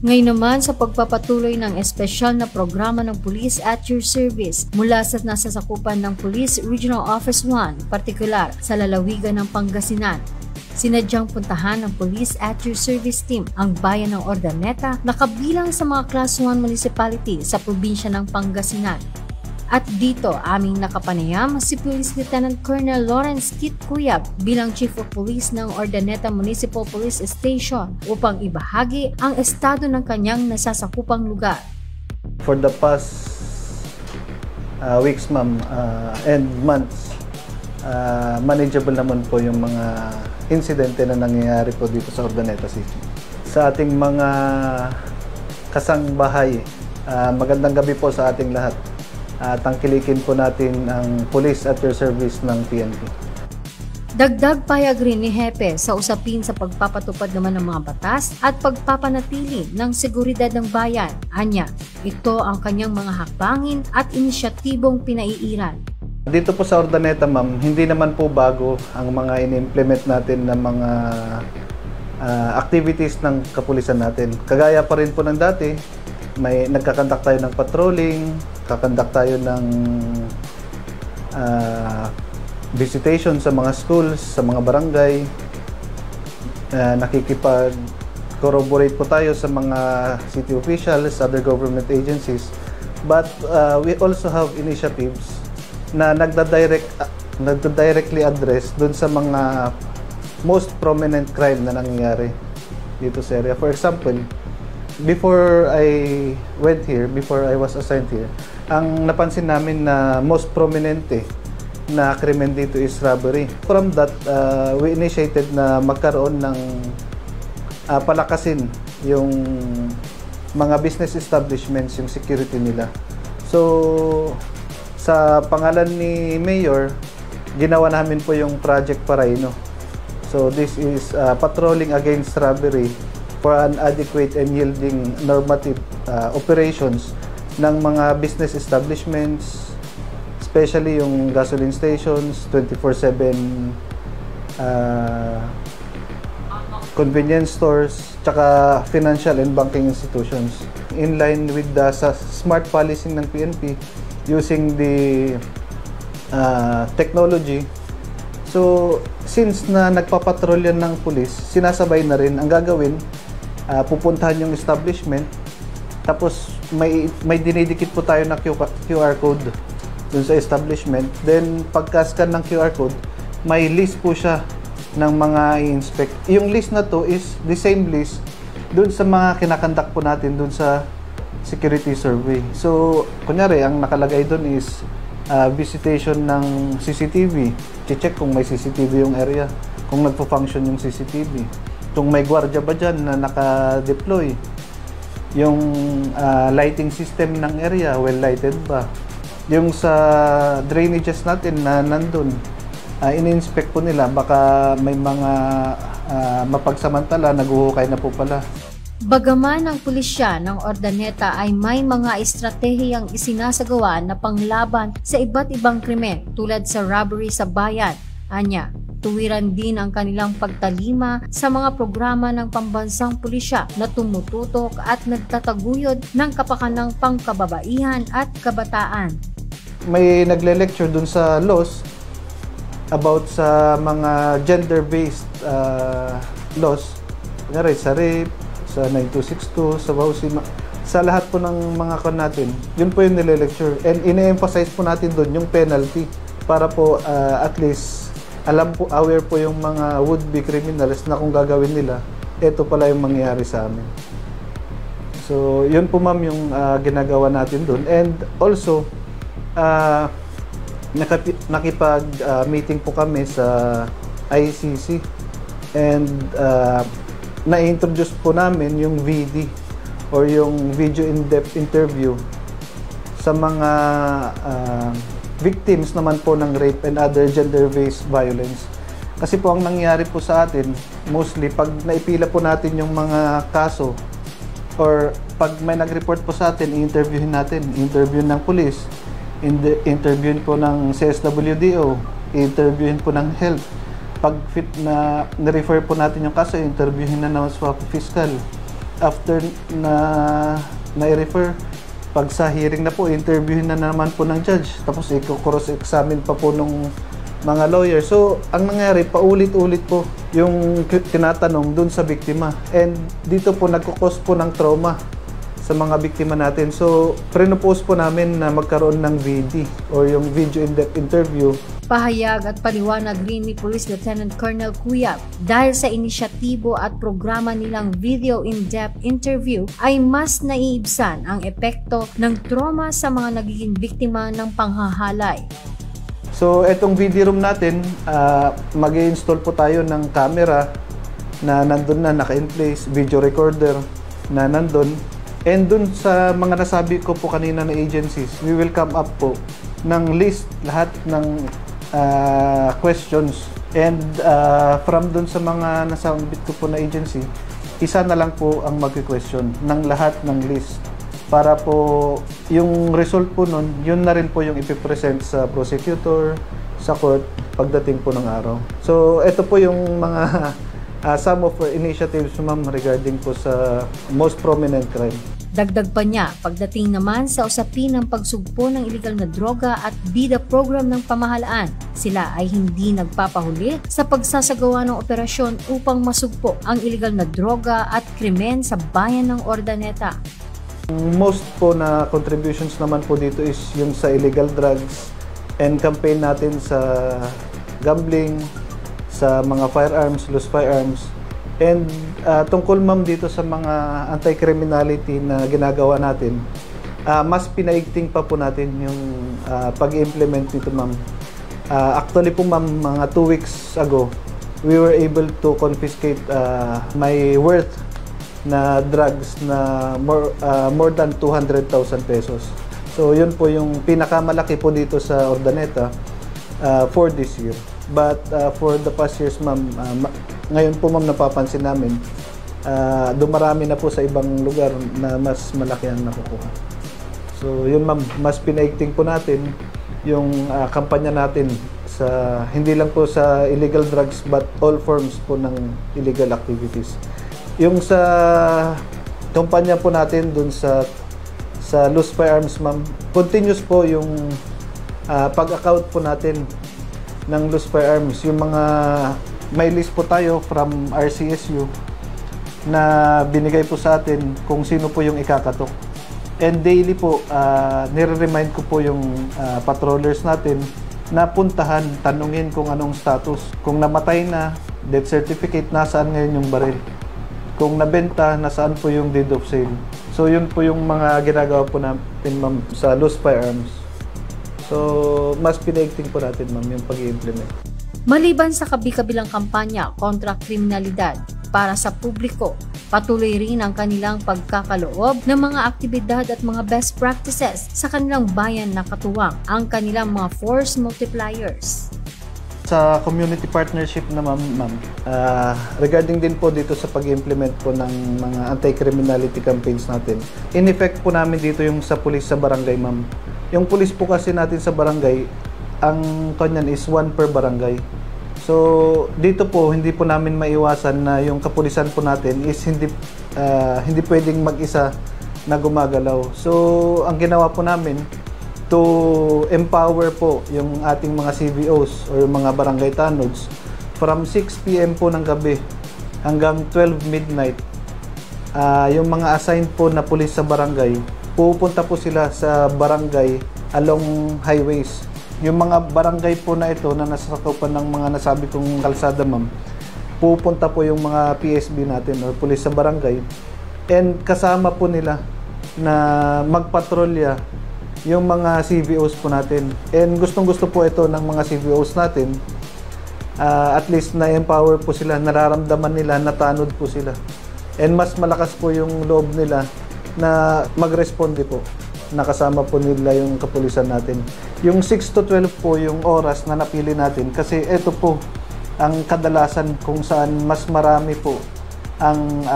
Ngayon naman sa pagpapatuloy ng espesyal na programa ng Police at Your Service mula sa nasasakupan ng Police Regional Office 1, partikular sa lalawigan ng Pangasinan. Sinadyang puntahan ng Police at Your Service Team ang bayan ng Urdaneta na kabilang sa mga Class 1 municipality sa probinsya ng Pangasinan. At dito aming nakapanayam si Police Lieutenant Colonel Lawrence Kit Cuyab bilang Chief of Police ng Urdaneta Municipal Police Station upang ibahagi ang estado ng kanyang nasasakupang lugar. For the past weeks, ma'am, and months, manageable naman po yung mga insidente na nangyayari po dito sa Urdaneta City. Sa ating mga kasangbahay, magandang gabi po sa ating lahat. Tangkilikin po natin ang Police at Your Service ng PNP. Dagdag pahayag rin ni Hepe sa usapin sa pagpapatupad naman ng mga batas at pagpapanatili ng seguridad ng bayan. Anya, ito ang kanyang mga hakbangin at inisyatibong pinaiiral. Dito po sa Urdaneta, ma'am, hindi naman po bago ang mga in-implement natin na mga activities ng kapulisan natin. Kagaya pa rin po ng dati, may nagkakandak tayo ng patrolling, kakandak tayo ng visitation sa mga schools, sa mga barangay, nakikipag-corroborate po tayo sa mga city officials, other government agencies. But we also have initiatives na nagda-directly address dun sa mga most prominent crime na nangyayari dito sa area. For example, before I went here, before I was assigned here, ang napansin namin na most prominente na krimen dito is robbery. From that, we initiated na magkaroon ng palakasin yung mga business establishments, yung security nila. So, sa pangalan ni Mayor, ginawa namin po yung Project Paraino. So this is patrolling against robbery for an adequate and yielding normative operations ng mga business establishments, especially yung gasoline stations, 24/7 convenience stores, tsaka financial and banking institutions. In line with the smart policing ng PNP, using the technology. So, since na nagpapatrol yan ng pulis, sinasabay na rin ang gagawin, pupuntahan yung establishment, tapos may dinidikit po tayo na QR code dun sa establishment. Then, pagka-scan ng QR code, may list po siya ng mga i-inspect. Yung list na to is the same list dun sa mga kinakandak po natin dun sa security survey. So, kunyari, ang nakalagay doon is visitation ng CCTV. I-check kung may CCTV yung area, kung nagpo-function yung CCTV, kung may gwardiya ba dyan na naka-deploy, yung lighting system ng area, well-lighted ba, yung sa drainages natin na nandun, ini-inspect po nila, baka may mga mapagsamantala, naguhukay na po pala. Bagaman ang pulisya ng Urdaneta ay may mga estratehiyang isinasagawa na panglaban sa iba't ibang krimen tulad sa robbery sa bayan, anya, tuwiran din ang kanilang pagtalima sa mga programa ng pambansang pulisya na tumututok at nagtataguyod ng kapakanang pangkababaihan at kabataan. May nagle-lecture dun sa laws about sa mga gender-based laws, kunyari sa rape, sa 9262, sa Bausi, sa lahat po ng mga kon natin, yun po yung nile-lecture. And ine-emphasize po natin doon yung penalty para po at least alam po, aware po yung mga would-be criminals na kung gagawin nila, ito pala yung mangyayari sa amin. So, yun po ma'am yung ginagawa natin doon. And also, nakipag-meeting po kami sa ICC and na-introduce po namin yung VD or yung video in-depth interview sa mga victims naman po ng rape and other gender-based violence. Kasi po ang nangyari po sa atin, mostly pag naipila po natin yung mga kaso or pag may nag-report po sa atin, i-interviewin natin, interview ng police, interviewin po ng CSWDO, i-interviewin po ng health. Pag fit na na-refer po natin yung kaso, interviewin na naman sa fiscal. after na-refer, pag sa hearing na po, interviewin na naman po ng judge. Tapos i-cross-examine pa po nung mga lawyer. So, ang nangyari, paulit-ulit po yung tinatanong dun sa biktima. And dito po, nagkukos po ng trauma sa mga biktima natin. So, pre-propose po namin na magkaroon ng VD or yung video in-depth interview. Pahayag at paliwanag rin ni Police Lieutenant Colonel Cuyap, dahil sa inisyatibo at programa nilang video in-depth interview ay mas naiibsan ang epekto ng trauma sa mga nagiging biktima ng panghahalay. So, etong video room natin, mag-i-install po tayo ng camera na nandun na, naka-in-place, video recorder na nandun. And dun sa mga nasabi ko po kanina na agencies, we will come up po ng list lahat ng questions. And from dun sa mga nasambit ko po na agency, isa na lang po ang mag-question ng lahat ng list. Para po yung result po nun, yun na rin po yung ipipresent sa prosecutor, sa court, pagdating po ng araw. So, ito po yung mga some of our initiatives, ma'am, regarding po sa most prominent crime. Dagdag pa niya, pagdating naman sa usapin ng pagsugpo ng iligal na droga at bida program ng pamahalaan, sila ay hindi nagpapahuli sa pagsasagawa ng operasyon upang masugpo ang iligal na droga at krimen sa bayan ng Urdaneta. Most po na contributions naman po dito is yung sa illegal drugs and campaign natin sa gambling, sa mga firearms, loose firearms. And tungkol ma'am dito sa mga anti-criminality na ginagawa natin, mas pinaigting pa po natin yung pag-implement nito ma'am. Actually po ma'am, mga 2 weeks ago, we were able to confiscate my worth na drugs na more than 200,000 pesos. So yun po yung pinakamalaki po dito sa Urdaneta for this year. But for the past years ma'am, ngayon po ma'am napapansin namin, dumarami na po sa ibang lugar na mas malaki ang nakukuha. So yun ma'am, mas pinaigting po natin yung kampanya natin sa hindi lang po sa illegal drugs but all forms po ng illegal activities. Yung sa kampanya po natin dun sa loose firearms ma'am, continuous po yung pag-account po natin ng loose firearms. Yung mga may list po tayo from RCSU na binigay po sa atin kung sino po yung ikakatok. And daily po, nire-remind ko po yung patrollers natin na puntahan, tanungin kung anong status. Kung namatay na, death certificate, nasaan ngayon yung baril. Kung nabenta, nasaan po yung deed of sale. So yun po yung mga ginagawa po natin ma'am sa loose firearms. So mas pinaigting po natin ma'am yung pag-i-implement. Maliban sa kabi-kabilang kampanya kontra kriminalidad para sa publiko, patuloy rin ang kanilang pagkakaloob ng mga aktibidad at mga best practices sa kanilang bayan na katuwang ang kanilang mga force multipliers. Sa community partnership na ma'am, regarding din po dito sa pag-implement po ng mga anti-criminality campaigns natin, in effect po namin dito yung sa pulis sa barangay ma'am. Yung pulis po kasi natin sa barangay, ang kanyan is 1 per barangay. So dito po hindi po namin maiwasan na yung kapulisan po natin is hindi pwedeng mag-isa na gumagalaw. So ang ginawa po namin to empower po yung ating mga CVOs or yung mga barangay tanods from 6 PM po ng gabi hanggang 12 midnight. Yung mga assigned po na pulis sa barangay, pupunta po sila sa barangay along highways. Yung mga barangay po na ito na nasasakupan ng mga nasabi kong kalsada ma'am, pupunta po yung mga PSB natin or pulis sa barangay and kasama po nila na magpatrolya yung mga CVOs po natin. And gustong-gusto po ito ng mga CVOs natin. At least na-empower po sila, nararamdaman nila, natanod po sila. And mas malakas po yung loob nila na mag-responde po. Nakasama po nila yung kapulisan natin. Yung 6 to 12 po yung oras na napili natin kasi ito po ang kadalasan kung saan mas marami po ang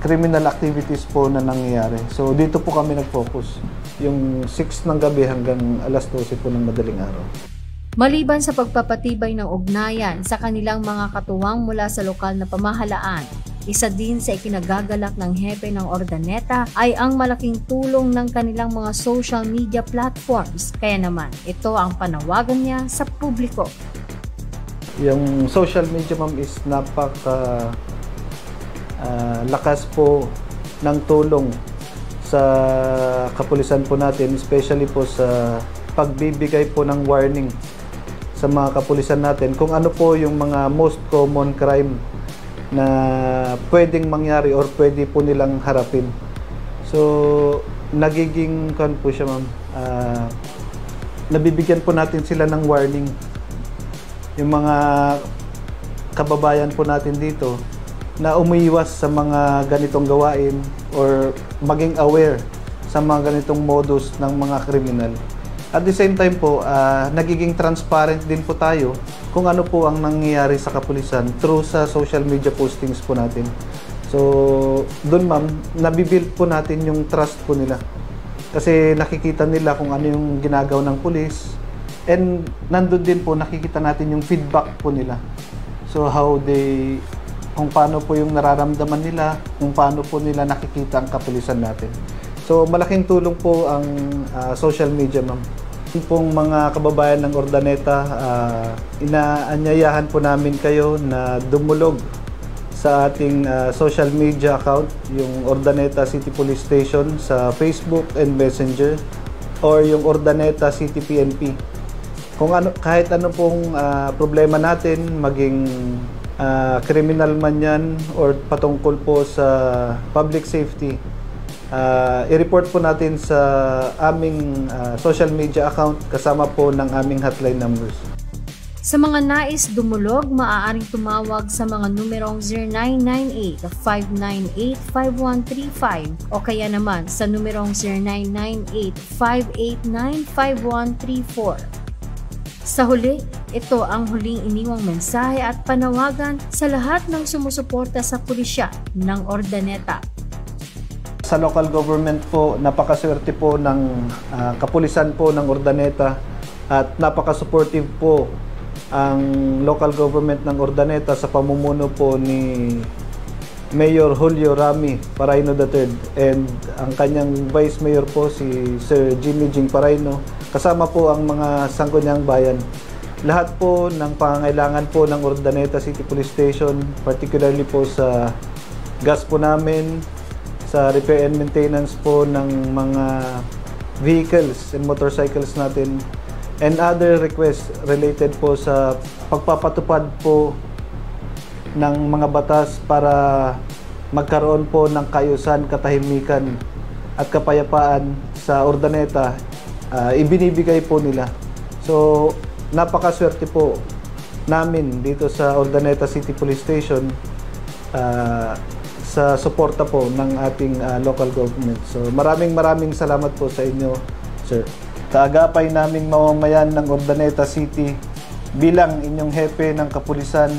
criminal activities po na nangyayari. So dito po kami nag-focus. Yung 6 ng gabi hanggang alas 12 po ng madaling araw. Maliban sa pagpapatibay ng ugnayan sa kanilang mga katuwang mula sa lokal na pamahalaan, Isa din sa ikinagagalak ng hepe ng Ordaneta ay ang malaking tulong ng kanilang mga social media platforms. Kaya naman, ito ang panawagan niya sa publiko. Yung social media, ma'am, is lakas po ng tulong sa kapulisan po natin, especially po sa pagbibigay po ng warning sa mga kapulisan natin kung ano po yung mga most common crime na pwedeng mangyari or pwede po nilang harapin. So, nagiging po siya, ma'am. Nabibigyan po natin sila ng warning. Yung mga kababayan po natin dito na umiiwas sa mga ganitong gawain or maging aware sa mga ganitong modus ng mga kriminal. At the same time po, nagiging transparent din po tayo kung ano po ang nangyayari sa kapulisan through sa social media postings po natin. So, doon, ma'am, nabibuild po natin yung trust po nila. Kasi nakikita nila kung ano yung ginagawa ng pulis. And nandun din po nakikita natin yung feedback po nila. So, kung paano po yung nararamdaman nila, kung paano po nila nakikita ang kapulisan natin. So, malaking tulong po ang social media, ma'am. Pong mga kababayan ng Ordaneta, inaanyayahan po namin kayo na dumulog sa ating social media account, yung Ordaneta City Police Station sa Facebook and Messenger, or yung Ordaneta City PNP. Kahit ano pong problema natin, maging criminal man yan or patungkol po sa public safety, i-report po natin sa aming social media account kasama po ng aming hotline numbers. Sa mga nais dumulog, maaaring tumawag sa mga numerong 0998-598-5135 o kaya naman sa numerong 0998-589-5134. Sa huli, ito ang huling iniwang mensahe at panawagan sa lahat ng sumusuporta sa pulisya ng Ordaneta. Sa local government po, napakaswerte po ng kapulisan po ng Ordaneta at napaka-supportive po ang local government ng Ordaneta sa pamumuno po ni Mayor Julio Ramy Paraino III and ang kanyang Vice Mayor po si Sir Jimmy Jing Paraino, kasama po ang mga sangguniang bayan. Lahat po ng pangangailangan po ng Ordaneta City Police Station, particularly po sa gas po namin, sa repair and maintenance po ng mga vehicles and motorcycles natin, and other requests related po sa pagpapatupad po ng mga batas para magkaroon po ng kaayusan, katahimikan at kapayapaan sa Ordaneta, ibinibigay po nila. So, napakaswerte po namin dito sa Ordaneta City Police Station sa suporta po ng ating local government. So, maraming salamat po sa inyo, sir. Kaagapay naming mamamayan ng Ordaneta City, bilang inyong hepe ng kapulisan,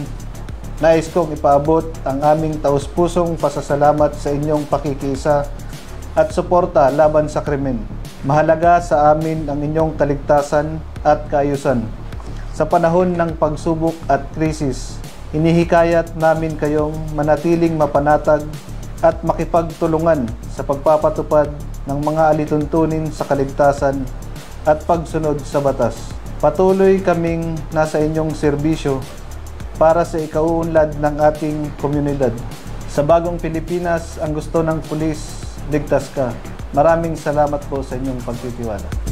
nais kong ipaabot ang aming taus-pusong pasasalamat sa inyong pakikiisa at suporta laban sa krimen. Mahalaga sa amin ang inyong kaligtasan at kaayusan. Sa panahon ng pagsubok at krisis, hinihikayat namin kayong manatiling mapanatag at makipagtulungan sa pagpapatupad ng mga alituntunin sa kaligtasan at pagsunod sa batas. Patuloy kaming nasa inyong serbisyo para sa ikauunlad ng ating komunidad. Sa bagong Pilipinas, ang gusto ng pulis, ligtas ka. Maraming salamat po sa inyong pagtitiwala.